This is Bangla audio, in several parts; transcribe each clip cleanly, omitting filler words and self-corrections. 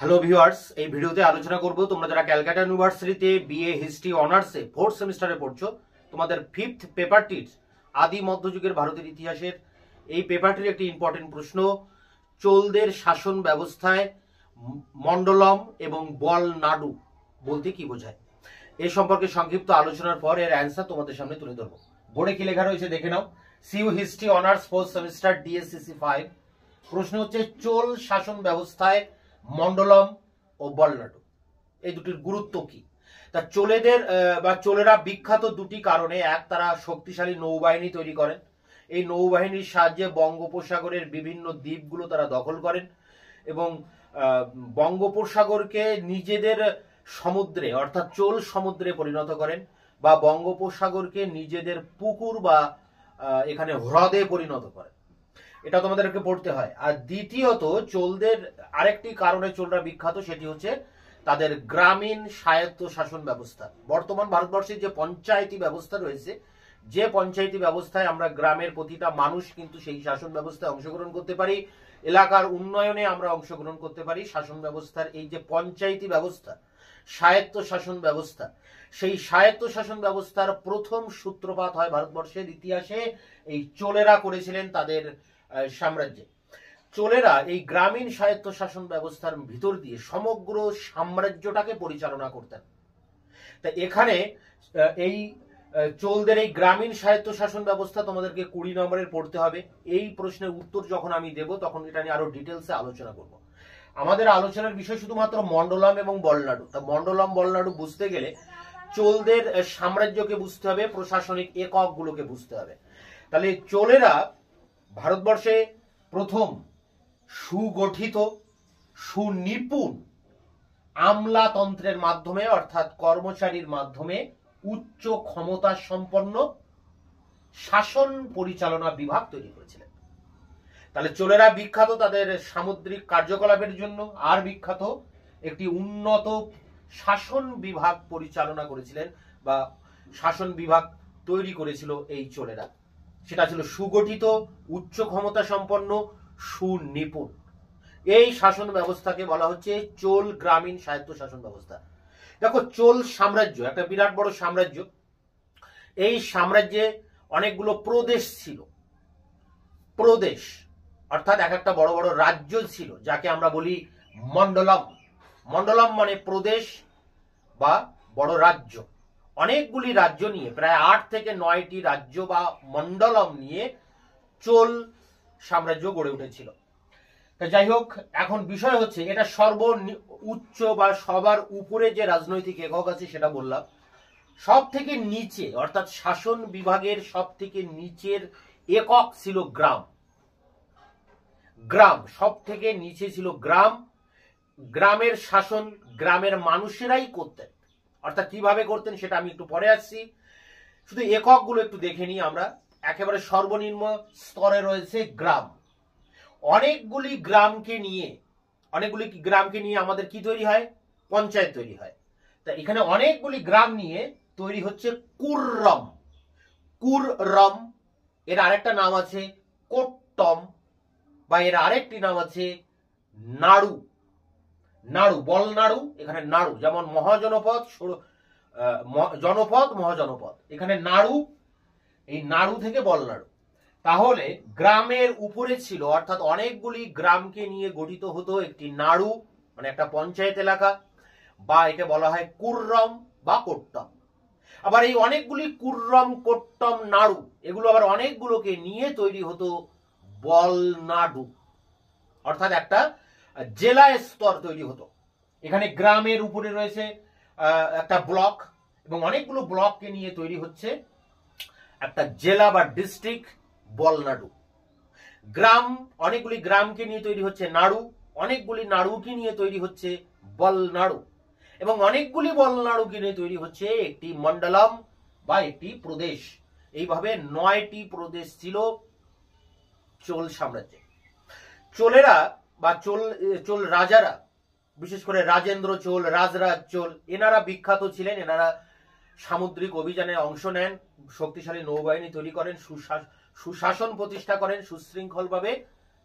হ্যালো ভিউয়ার্স, এই ভিডিওতে আলোচনা করব তোমরা যারা ক্যালকাটা ইউনিভার্সিটিতে বিএ হিস্ট্রি অনার্সে 4th সেমিস্টারে পড়ছো, তোমাদের 5th পেপারটির আদি মধ্যযুগের ভারতের ইতিহাসের এই পেপারটির একটি ইম্পর্টেন্ট প্রশ্ন। চোলদের শাসন ব্যবস্থায় মন্ডলম এবং বল নাডু বলতে কি বোঝায়, এ সম্পর্কে সংক্ষিপ্ত আলোচনার পর এর অ্যান্সার তোমাদের সামনে তুলে ধরবো। বোর্ডে কি লেখা রয়েছে দেখে নাও। CU history honours 4th semester DSCC 5। প্রশ্ন হচ্ছে চোল শাসন ব্যবস্থায় মন্ডলম ও বলনাডু এই দুটির গুরুত্ব কি। তা চোলেদের বা চোলেরা বিখ্যাত দুটি কারণে। এক, তারা শক্তিশালী নৌবাহিনী তৈরি করেন। এই নৌবাহিনীর সাহায্যে বঙ্গোপসাগরের বিভিন্ন দ্বীপগুলো তারা দখল করেন এবং বঙ্গোপসাগরকে নিজেদের সমুদ্রে অর্থাৎ চোল সমুদ্রে পরিণত করেন, বা বঙ্গোপসাগরকে নিজেদের পুকুর বা এখানে হ্রদে পরিণত করেন। এটা তোমাদেরকে পড়তে হয়। আর দ্বিতীয়ত, চোলদের আরেকটি কারণে চোলরা বিখ্যাত, সেটি হচ্ছে তাদের গ্রামীণ স্বায়ত্ত শাসন ব্যবস্থা। বর্তমান ভারতবর্ষের যে পঞ্চায়েতি ব্যবস্থা রয়েছে, যে পঞ্চায়েতি ব্যবস্থায় আমরা গ্রামের প্রতিটা মানুষ কিন্তু সেই শাসন ব্যবস্থায় অংশগ্রহণ করতে পারি, এলাকার উন্নয়নে আমরা অংশগ্রহণ করতে পারি। শাসন ব্যবস্থার এই যে পঞ্চায়েতি ব্যবস্থা, স্বায়ত্ত শাসন ব্যবস্থা, সেই স্বায়ত্ত শাসন ব্যবস্থার প্রথম সূত্রপাত হয় ভারতবর্ষের ইতিহাসে এই চোলেরা করেছিলেন তাদের সাম্রাজ্যে। চোলেরা এই গ্রামীণ স্বায়ত্ত শাসন ব্যবস্থার ভিতর দিয়ে সমগ্র সাম্রাজ্যটাকে পরিচালনা করতেন। তা এখানে এই চোলদের এই গ্রামীণ স্বায়ত্ত শাসন ব্যবস্থা তোমাদেরকে 20 নম্বরের পড়তে হবে। এই প্রশ্নের উত্তর যখন আমি দেব তখন এটা নিয়ে আরো ডিটেলসে আলোচনা করব। আমাদের আলোচনার বিষয় শুধুমাত্র মন্ডলম এবং বলনাডু। তা মন্ডলম বলনাডু বুঝতে গেলে চোলদের সাম্রাজ্যকে বুঝতে হবে, প্রশাসনিক এককগুলোকে বুঝতে হবে। তাহলে চোলেরা ভারতবর্ষে প্রথম সুগঠিত সুনিপুণ আমলাতন্ত্রের মাধ্যমে অর্থাৎ কর্মচারীর মাধ্যমে উচ্চ ক্ষমতা সম্পন্ন শাসন পরিচালনা বিভাগ তৈরি করেছিলেন। তাহলে চোলেরা বিখ্যাত তাদের সামুদ্রিক কার্যকলাপের জন্য, আর বিখ্যাত একটি উন্নত শাসন বিভাগ পরিচালনা করেছিলেন বা শাসন বিভাগ তৈরি করেছিল এই চোলেরা। সেটা ছিল সুগঠিত, উচ্চ ক্ষমতা সম্পন্ন, সুনিপুণ। এই শাসন ব্যবস্থাকে বলা হচ্ছে চোল গ্রামীণ স্বায়ত্ত শাসন ব্যবস্থা। দেখো, চোল সাম্রাজ্য একটা বিরাট বড় সাম্রাজ্য। এই সাম্রাজ্যে অনেকগুলো প্রদেশ ছিল। প্রদেশ অর্থাৎ এক একটা বড় বড় রাজ্য ছিল, যাকে আমরা বলি মন্ডলম। মন্ডলম মানে প্রদেশ বা বড় রাজ্য। অনেকগুলি রাজ্য নিয়ে, প্রায় 8 থেকে 9টি রাজ্য বা মন্ডলম নিয়ে চোল সাম্রাজ্য গড়ে উঠেছিল। যাই হোক, এখন বিষয় হচ্ছে এটা উচ্চ বা সবার উপরে যে রাজনৈতিক একক আছে সেটা বললাম। সব থেকে নিচে অর্থাৎ শাসন বিভাগের সব থেকে নিচের একক ছিল গ্রাম। গ্রাম সব থেকে নিচে ছিল গ্রাম। গ্রামের শাসন গ্রামের মানুষেরাই করতেন। অর্থাৎ কিভাবে করতেন সেটা আমি একটু পরে আসছি। শুধু এককগুলো একটু দেখে নিই আমরা। একেবারে সর্বনিম্ন স্তরে রয়েছে গ্রাম। অনেকগুলি গ্রামকে নিয়ে আমাদের কি তৈরি হয়? পঞ্চায়েত তৈরি হয়। তা এখানে অনেকগুলি গ্রাম নিয়ে তৈরি হচ্ছে কুররম। কুররম এর আরেকটা নাম আছে কোট্টম, বা এর আরেকটি নাম আছে নাড়ু। নাড়ু, বলনাড়ু, এখানে নাড়ু। যেমন মহাজনপদ, জনপদ, মহাজনপদ, এখানে নাড়ু। এই নাড়ু থেকে বলনাড়ু। তাহলে গ্রামের উপরে ছিল অর্থাৎ অনেকগুলি গ্রামকে নিয়ে গঠিত হতো একটি নাড়ু, মানে একটা পঞ্চায়েত এলাকা, বা একে বলা হয় কুররম বা কোট্টম। আবার এই অনেকগুলি কুররম, কোট্টম, নাড়ু এগুলো আবার অনেকগুলোকে নিয়ে তৈরি হতো বলনাডু, অর্থাৎ একটা জেলা স্তর তৈরি হতো। এখানে গ্রামের উপরে রয়েছে একটা ব্লক, এবং অনেকগুলো ব্লককে নিয়ে তৈরি হচ্ছে একটা জেলা বা ডিস্ট্রিক্ট বলনাডু। গ্রাম, অনেকগুলি গ্রামকে নিয়ে তৈরি হচ্ছে নাড়ু, অনেকগুলি নাড়ুকে নিয়ে তৈরি হচ্ছে বলনাড়ু, এবং অনেকগুলি বলনাড়ুকে নিয়ে তৈরি হচ্ছে একটি মন্ডলম বা একটি প্রদেশ। এইভাবে 9টি প্রদেশ ছিল চোল সাম্রাজ্যে। চোলেরা বা চোল রাজারা, বিশেষ করে রাজেন্দ্র চোল, রাজরাজ চোল, এনারা বিখ্যাত ছিলেন। এনারা সামুদ্রিক অভিযানে অংশ নেন, শক্তিশালী নৌবাহিনী তৈরি করেন, সুশাসন প্রতিষ্ঠা করেন, সুশৃঙ্খলভাবে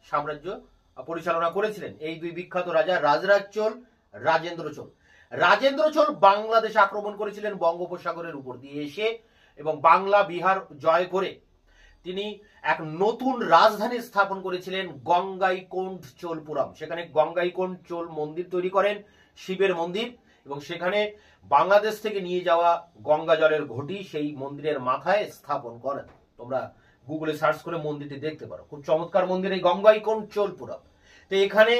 সাম্রাজ্য পরিচালনা করেছিলেন এই দুই বিখ্যাত রাজা, রাজরাজ চোল, রাজেন্দ্র চোল। রাজেন্দ্র চোল বাংলাদেশ আক্রমণ করেছিলেন বঙ্গোপসাগরের উপর দিয়ে এসে, এবং বাংলা বিহার জয় করে তিনি এক নতুন রাজধানী স্থাপন করেছিলেন গঙ্গাইকোন্ড চোলপুরম। সেখানে গঙ্গাইকোন্ড চোল মন্দির তৈরি করেন, শিবের মন্দির, এবং সেখানে বাংলাদেশ থেকে নিয়ে যাওয়া গঙ্গা জলের ঘটি সেই মন্দিরের মাথায় স্থাপন করেন। তোমরা গুগলে সার্চ করে মন্দিরটি দেখতে পারো, খুব চমৎকার মন্দির এই গঙ্গাইকোন্ড চোলপুরম। তো এখানে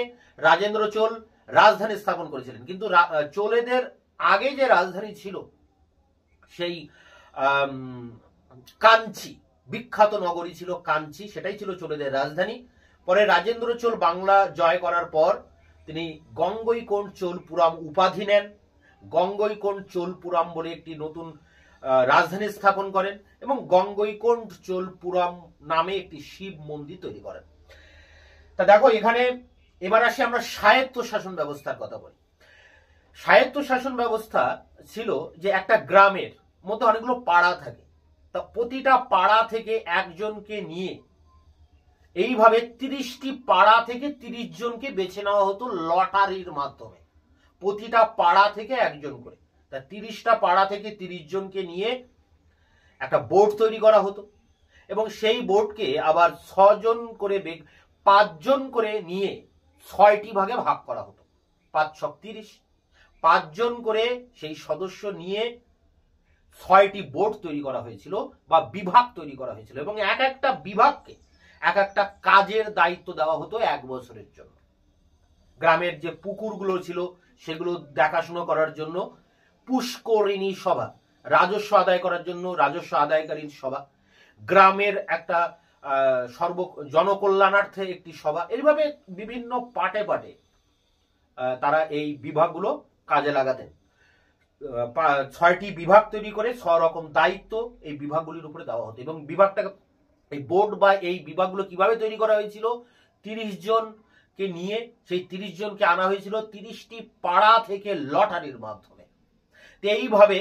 রাজেন্দ্র চোল রাজধানী স্থাপন করেছিলেন। কিন্তু চোলেদের আগে যে রাজধানী ছিল সেই কাঞ্চি, বিখ্যাত নগরী ছিল কাঞ্চি, সেটাই ছিল চোলেদের রাজধানী। পরে রাজেন্দ্র চোল বাংলা জয় করার পর তিনি গঙ্গৈকোন্ড চোলপুরম উপাধি নেন, গঙ্গৈকোন্ড চোলপুরম বলে একটি নতুন রাজধানী স্থাপন করেন, এবং গঙ্গৈকোন্ড চোলপুরম নামে একটি শিব মন্দির তৈরি করেন। তা দেখো, এখানে এবার আসি আমরা স্বায়ত্ত শাসন ব্যবস্থার কথা বলি। স্বায়ত্ত শাসন ব্যবস্থা ছিল যে একটা গ্রামের মধ্যে অনেকগুলো পাড়া থাকে, তা প্রতিটা পাড়া থেকে একজনকে নিয়ে এইভাবে 30টি পাড়া থেকে 30 জনকে বেছে নেওয়া হতো লটারির মাধ্যমে। প্রতিটা পাড়া থেকে একজন করে, তা 30টা পাড়া থেকে 30 জনকে নিয়ে একটা বোর্ড তৈরি করা হতো, এবং সেই বোর্ডকে আবার 6 জন করে 5 জন করে নিয়ে 6টি ভাগে ভাগ করা হতো। 5 6 30, 5 জন করে সেই সদস্য নিয়ে 6টি বোর্ড তৈরি করা হয়েছিল বা বিভাগ তৈরি করা হয়েছিল, এবং এক একটা বিভাগকে এক একটা কাজের দায়িত্ব দেওয়া হতো 1 বছরের জন্য। গ্রামের যে পুকুরগুলো ছিল সেগুলো দেখাশোনা করার জন্য পুষ্করিণী সভা, রাজস্ব আদায় করার জন্য রাজস্ব আদায়কারীর সভা, গ্রামের একটা জনকল্যাণার্থে একটি সভা, এইভাবে বিভিন্ন পাটে পাটে তারা এই বিভাগগুলো কাজে লাগাতেন। 6টি বিভাগ তৈরি করে 6 রকম দায়িত্ব এই বিভাগগুলির উপরে দেওয়া হতো। এবং বিভাগটা, এই বোর্ড বা এই বিভাগগুলো কিভাবে তৈরি করা হয়েছিল, 30 জনকে নিয়ে সেই 30 জনকে আনা হয়েছিল 30টি পাড়া থেকে লটারির মাধ্যমে। তো এইভাবে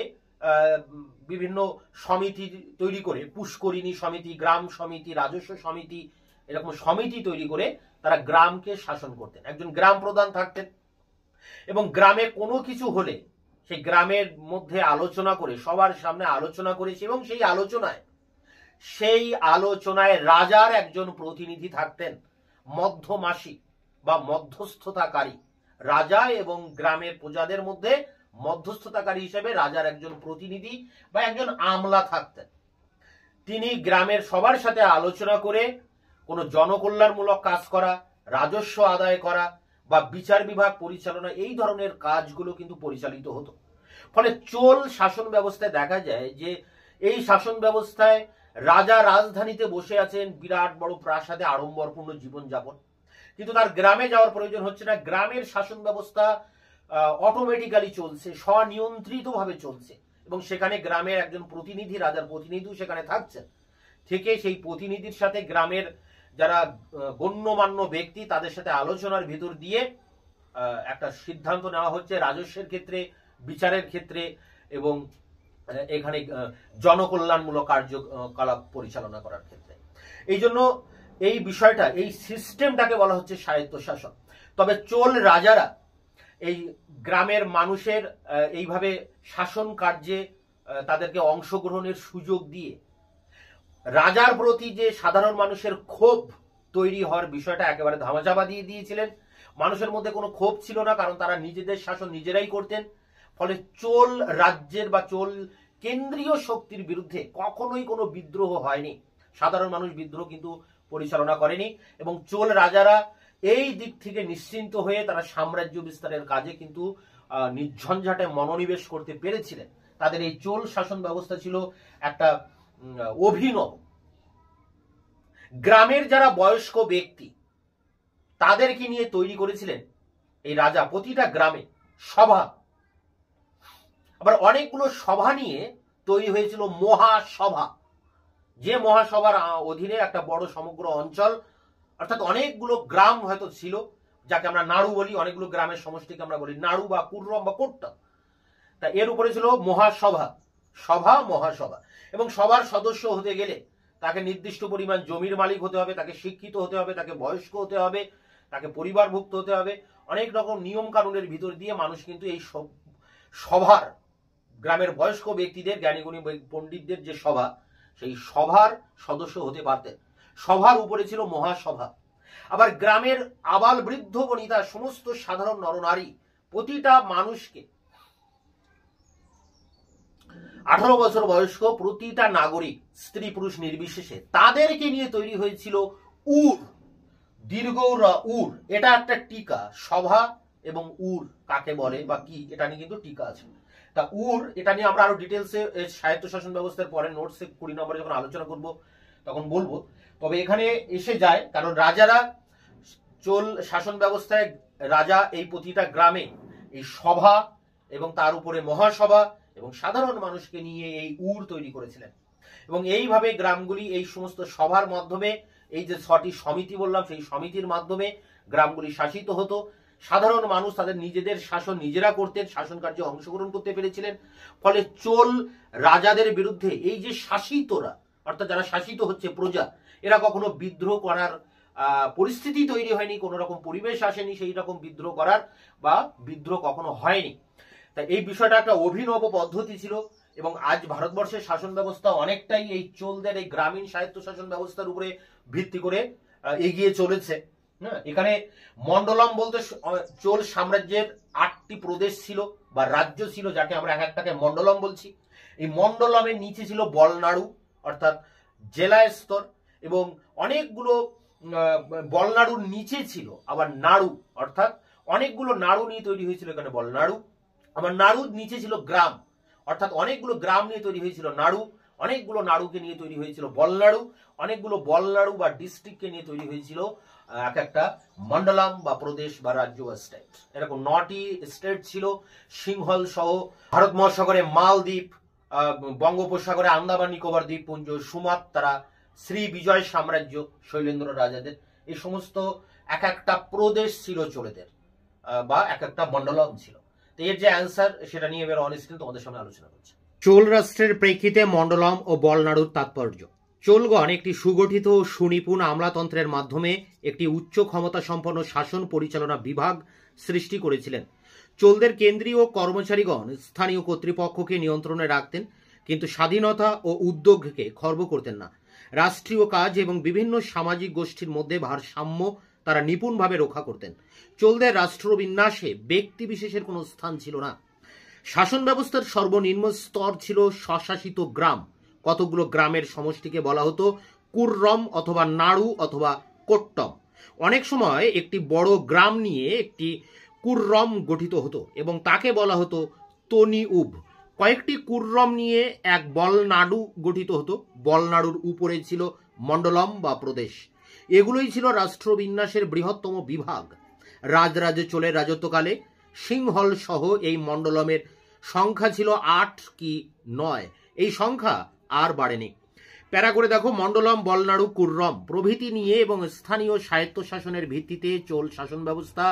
বিভিন্ন সমিতি তৈরি করে, পুষ্করিণী সমিতি, গ্রাম সমিতি, রাজস্ব সমিতি, এরকম সমিতি তৈরি করে তারা গ্রামকে শাসন করতেন। একজন গ্রাম প্রধান থাকতেন, এবং গ্রামে কোনো কিছু হলে সেই গ্রামের মধ্যে আলোচনা করে, সবার সামনে আলোচনা করেছে, এবং সেই আলোচনায় রাজার একজন প্রতিনিধি থাকতেন, মধ্যমাসী বা মধ্যস্থতাকারী। রাজা এবং গ্রামের প্রজাদের মধ্যে মধ্যস্থতাকারী হিসেবে রাজার একজন প্রতিনিধি বা একজন আমলা থাকতেন। তিনি গ্রামের সবার সাথে আলোচনা করে কোনো জনকল্যাণমূলক কাজ করা, রাজস্ব আদায় করা বা বিচার বিভাগ পরিচালনা, এই ধরনের কাজগুলো কিন্তু পরিচালিত হতো। ফলে চোল শাসন ব্যবস্থায় দেখা যায় যে এই শাসন ব্যবস্থায় রাজা রাজধানীতে বসে আছেন, বিরাট বড় প্রাসাদে আড়ম্বরপূর্ণ জীবনযাপন, কিন্তু তার গ্রামে যাওয়ার প্রয়োজন হচ্ছে না। গ্রামের শাসন ব্যবস্থা অটোমেটিক্যালি চলছে, স্বনিয়ন্ত্রিতভাবে চলছে, এবং সেখানে গ্রামের একজন প্রতিনিধি, রাজার প্রতিনিধিও সেখানে থাকছেন। থেকে সেই প্রতিনিধির সাথে গ্রামের যারা গণ্যমান্য ব্যক্তি তাদের সাথে আলোচনার ভিতর দিয়ে একটা সিদ্ধান্ত নেওয়া হচ্ছে রাজস্বের ক্ষেত্রে, বিচারের ক্ষেত্রে, এবং এখানে জনকল্যাণমূলক কার্যকলাপ পরিচালনা করার ক্ষেত্রে। এই জন্য এই বিষয়টা, এই সিস্টেমটাকে বলা হচ্ছে স্বায়ত্তশাসন। তবে চোল রাজারা এই গ্রামের মানুষের এইভাবে শাসন কার্যে তাদেরকে অংশগ্রহণের সুযোগ দিয়ে রাজার প্রতি যে সাধারণ মানুষের ক্ষোভ তৈরি হওয়ার বিষয়টা একেবারে ধামাচাপা দিয়ে দিয়েছিলেন। মানুষের মধ্যে কোনো ক্ষোভ ছিল না, কারণ তারা নিজেদের শাসন নিজেরাই করতেন। ফলে চোল রাজ্যের বা চোল কেন্দ্রীয় শক্তির বিরুদ্ধে কখনোই কোনো বিদ্রোহ হয়নি। সাধারণ মানুষ বিদ্রোহ কিন্তু পরিচালনা করেনি, এবং চোল রাজারা এই দিক থেকে নিশ্চিন্ত হয়ে তারা সাম্রাজ্য বিস্তারের কাজে কিন্তু নির্ঝঞ্ঝাটে মনোনিবেশ করতে পেরেছিলেন। তাদের এই চোল শাসন ব্যবস্থা ছিল একটা অভিনব। গ্রামের যারা বয়স্ক ব্যক্তি তাদেরকে নিয়ে তৈরি করেছিলেন এই রাজা প্রতিটা গ্রামে সভা। আবার অনেকগুলো সভা নিয়ে তৈরি হয়েছিল মহাসভা, যে মহাসভার অধীনে একটা বড় সমগ্র অঞ্চল, অর্থাৎ অনেকগুলো গ্রাম হয়তো ছিল, যাকে আমরা নাড়ু বলি, অনেকগুলো গ্রামের সমষ্টিকে আমরা বলি নাড়ু বা কুর্রম বা কোট্টা। তা এর উপরে ছিল মহাসভা, মহাসভা। এবং সবার সদস্য হতে গেলে তাকে নির্দিষ্ট পরিমাণ জমির মালিক হতে হবে, তাকে শিক্ষিত হতে হবে, তাকে বয়স্ক হতে হবে, তাকে পরিবারভুক্ত হতে হবে, অনেক রকম নিয়ম কানুনের ভিতর দিয়ে মানুষ কিন্তু এই সভার, গ্রামের বয়স্ক ব্যক্তিদের, জ্ঞানীগুণী পণ্ডিতদের যে সভা, সেই সভার সদস্য হতে পারতেন। সভার উপরে ছিল মহাসভা। আবার গ্রামের আবাল বৃদ্ধ বনিতা সমস্ত সাধারণ নরনারী, প্রতিটা মানুষকে, 18 বছর বয়স্ক প্রতিটা নাগরিক, স্ত্রী পুরুষ নির্বিশেষে, তাদেরকে নিয়ে তৈরি হয়েছিল উর, দীর্ঘরা উর। এটা একটা টিকা। সভা এবং উর কাকে বলে বা কি, এটা নিয়ে কিন্তু টিকা আছে। তা উর, এটা নিয়ে আমরা আরো ডিটেলসে স্বায়ত্তশাসন ব্যবস্থার পরে নোটসে 20 নম্বরে যখন আলোচনা করব তখন বলবো। তবে এখানে এসে যায়, কারণ রাজারা চোল শাসন ব্যবস্থায় রাজা এই প্রতিটা গ্রামে এই সভা এবং তার উপরে মহাসভা এবং সাধারণ মানুষকে নিয়ে এই উর তৈরি করেছিলেন। এবং এইভাবে গ্রামগুলি এই সমস্ত সভার মাধ্যমে, এই যে 6টি সমিতি বললাম, সেই সমিতির মাধ্যমে গ্রামগুলি শাসিত হতো। সাধারণ মানুষ তাদের নিজেদের শাসন নিজেরা করতেন, শাসন কার্যে অংশগ্রহণ করতে পেরেছিলেন। ফলে চোল রাজাদের বিরুদ্ধে এই যে শাসিতরা, অর্থাৎ যারা শাসিত হচ্ছে প্রজা, এরা কখনো বিদ্রোহ করার পরিস্থিতি তৈরি হয়নি, কোন রকম পরিবেশ আসেনি সেই রকম বিদ্রোহ করার, বা বিদ্রোহ কখনো হয়নি। তাই এই বিষয়টা একটা অভিনব পদ্ধতি ছিল। এবং আজ ভারতবর্ষের শাসন ব্যবস্থা অনেকটাই এই চোলদের এই গ্রামীণ স্বায়ত্তশাসন ব্যবস্থার উপরে ভিত্তি করে এগিয়ে চলেছে। এখানে মন্ডলম বলতে চোল সাম্রাজ্যের 8টি প্রদেশ ছিল বা রাজ্য ছিল, যাকে আমরা এক একটাকে মন্ডলম বলছি। এই মন্ডলমের নিচে ছিল বলনাড়ু, অর্থাৎ জেলা স্তর, এবং অনেকগুলো বলনাড়ুর নিচে ছিল আবার নাড়ু, অর্থাৎ অনেকগুলো নাড়ু নিয়ে তৈরি হয়েছিল এখানে বলনাড়ু। আবার নাড়ুর নিচে ছিল গ্রাম, অর্থাৎ অনেকগুলো গ্রাম নিয়ে তৈরি হয়েছিল নাড়ু, অনেকগুলো নাড়ুকে নিয়ে তৈরি হয়েছিল বলনাড়ু, অনেকগুলো বলনাড়ু বা ডিস্ট্রিক্টকে নিয়ে তৈরি হয়েছিল এক একটা মন্ডলম বা প্রদেশ বা রাজ্য বা স্টেট। এরকম 9টি স্টেট ছিল, সিংহল সহ ভারত মহাসাগরে মালদ্বীপ, বঙ্গোপসাগরে আন্দামান নিকোবর দ্বীপপুঞ্জ, সুমাত্রা, শ্রী বিজয় সাম্রাজ্য শৈলেন্দ্র রাজাদের, এই সমস্ত এক একটা প্রদেশ ছিল চোলেদের, বা এক একটা মন্ডলম ছিল। তো এর যে অ্যান্সার, সেটা নিয়ে এবার অনস্ক্রিন তোমাদের সামনে আলোচনা করছি। চোল রাষ্ট্রের প্রেক্ষিতে মন্ডলম ও বলনাড়ুর তাৎপর্য। চোলগণ একটি সুগঠিত ও সুনিপুণ আমলাতন্ত্রের মাধ্যমে একটি উচ্চ ক্ষমতা সম্পন্ন শাসন পরিচালনা বিভাগ সৃষ্টি করেছিলেন। চোলদের কেন্দ্রীয় কর্মচারীগণ স্থানীয় কর্তৃপক্ষকে নিয়ন্ত্রণে রাখতেন, কিন্তু স্বাধীনতা ও উদ্যোগকে খর্ব করতেন না। রাষ্ট্রীয় কাজ এবং বিভিন্ন সামাজিক গোষ্ঠীর মধ্যে ভারসাম্য তারা নিপুণভাবে রক্ষা করতেন। চোলদের রাষ্ট্রবিন্যাসে ব্যক্তি বিশেষের কোনো স্থান ছিল না। শাসন ব্যবস্থার সর্বনিম্ন স্তর ছিল স্বশাসিত গ্রাম। কতগুলো গ্রামের সমষ্টিকে বলা হতো কুর্রম অথবা নাড়ু অথবা কোট্টম। অনেক সময় একটি বড় গ্রাম নিয়ে একটি কুর্রম গঠিত হতো এবং তাকে বলা হতো তনিউব। কয়েকটি কুর্রম নিয়ে এক বলনাড়ু গঠিত হতো। বলনাড়ুর উপরে ছিল মন্ডলম বা প্রদেশ। এগুলোই ছিল রাষ্ট্রবিন্যাসের বৃহত্তম বিভাগ। রাজরাজে চোলের রাজত্বকালে সিংহল সহ এই মন্ডলমের সংখ্যা ছিল 8 কি 9। এই সংখ্যা আর বাড়েনি। প্যারা করে দেখো, মন্ডলম, বলনাড়ু, কুর্রম প্রভৃতি নিয়ে এবং স্থানীয় স্বায়ত্তশাসনের ভিত্তিতে চোল শাসন ব্যবস্থা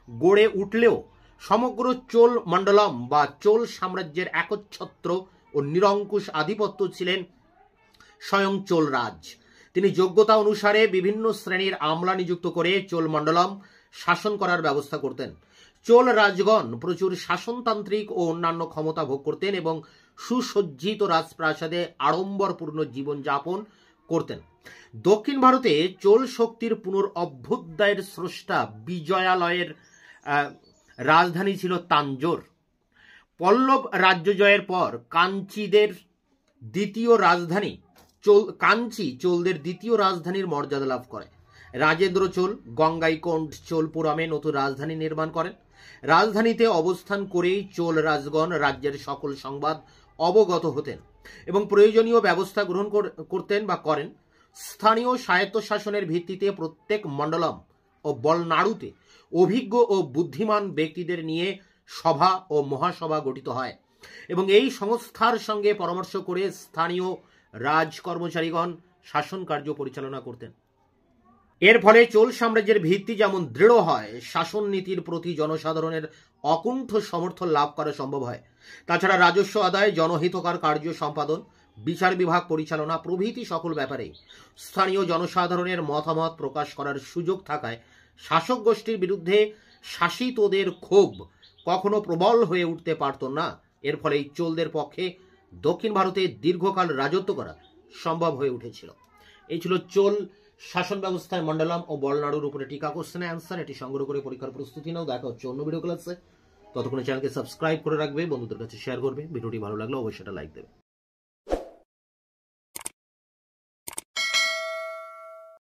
গড়ে উঠলেও সমগ্র চোল মন্ডলম বা চোল সাম্রাজ্যের একচ্ছত্র ও নিরঙ্কুশ আধিপত্য ছিলেন স্বয়ং চোল রাজ। তিনি যোগ্যতা অনুসারে বিভিন্ন শ্রেণীর আমলা নিযুক্ত করে চোল মন্ডলম শাসন করার ব্যবস্থা করতেন। চোল রাজগণ প্রচুর শাসনতান্ত্রিক ও অন্যান্য ক্ষমতা ভোগ করতেন এবং সুসজ্জিত রাজপ্রাসাদে আড়ম্বরপূর্ণ জীবনযাপন করতেন। দক্ষিণ ভারতে চোল শক্তির পুনরঅভ্যুদয়ের স্রষ্টা বিজয়ালয়ের রাজধানী ছিল তাঞ্জোর। পল্লব রাজ্য জয়ের পর কাঞ্চিদের দ্বিতীয় রাজধানী কাঞ্চি চোলদের দ্বিতীয় রাজধানীর মর্যাদা লাভ করে। রাজেন্দ্র চোল গঙ্গাইকোন্ড চোলপুরমে নতুন রাজধানী নির্মাণ করেন। রাজধানীতে অবস্থান করেই চোল রাজগণ রাজ্যের সকল সংবাদ অবগত হতেন এবং প্রয়োজনীয় ব্যবস্থা গ্রহণ করতেন বা করেন। স্থানীয় স্বায়ত্তশাসনের ভিত্তিতে প্রত্যেক মন্ডলম ও বলনাড়ুতে অভিজ্ঞ ও বুদ্ধিমান ব্যক্তিদের নিয়ে সভা ও মহাসভা গঠিত হয় এবং এই সংস্থার সঙ্গে পরামর্শ করে স্থানীয় রাজ কর্মচারীগণ শাসন কার্য পরিচালনা করতেন। এর ফলে চোল সাম্রাজ্যের ভিত্তি যেমন দৃঢ় হয়, শাসন নীতির প্রতি জনসাধারণের অকুণ্ঠ সমর্থন লাভ করা সম্ভব হয়। তাছাড়া রাজস্ব আদায়, জনহিতকর কার্য সম্পাদন, বিচার বিভাগ পরিচালনা প্রভৃতি সকল ব্যাপারে স্থানীয় জনসাধারণের মতামত প্রকাশ করার সুযোগ থাকায় শাসক গোষ্ঠীর বিরুদ্ধে শাসিতদের ক্ষোভ কখনো প্রবল হয়ে উঠতে পারত না। এর ফলে এই চোলদের পক্ষে দক্ষিণ ভারতে দীর্ঘকাল রাজত্ব করা সম্ভব হয়ে উঠেছিল। এই ছিল চোল শাসন ব্যবস্থায় মন্ডলম ও বলনাড়ুর উপরে টিকা কোশ্চেন অ্যান্সার। এটি সংগ্রহ করে পরীক্ষার প্রস্তুতি নাও। দেখা হচ্ছে অন্য ভিডিও ক্লাসে। ততক্ষণে চ্যানেলকে সাবস্ক্রাইব করে রাখবে, বন্ধুদের কাছে শেয়ার করবে। ভিডিওটি ভালো লাগলে অবশ্যই এটা লাইক দেবে।